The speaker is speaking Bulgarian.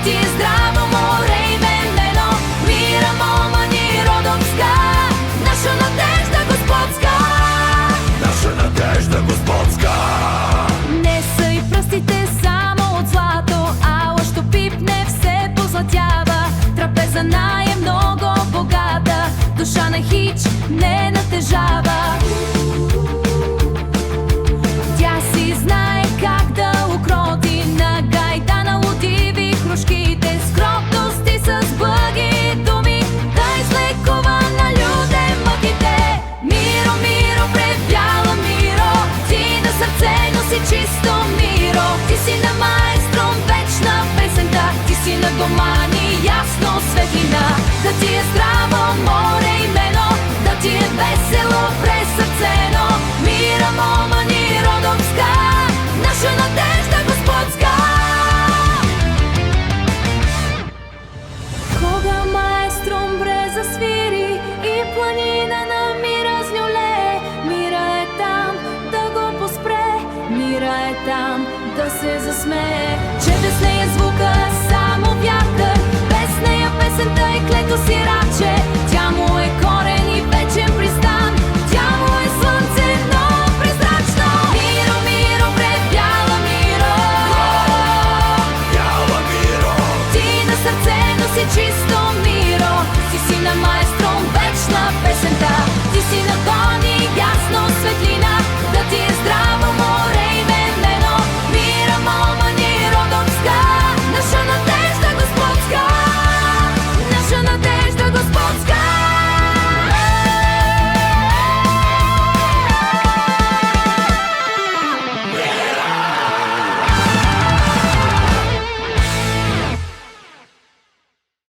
ти е здраво море именено. Мира, мома ни родомска, наша надежда господска. Наша надежда господска. Не са и пръстите само от злато, ала що пипне все позлатява. Трапезана е много богата, душа на хич не натежава. Тя си знае как да укроти на гайда на лудиви кружките, с кротост и с благи думи да излекува на люде мъките. Миро, миро, пребяла миро, ти на сърце носи чисто миро. Ти си на маестром вечна песента, ти си на дома ни ясно светлина. Да ти е здраво море имено, да ти е весело през сърцено. Мира, мома ни родомска, наша надежда господска. Кога маестром бреза свири и планина на мира с люле, мира е там да го поспре, мира е там да се засмее. Че без нея звука само вятър, без нея песента е клето сираче.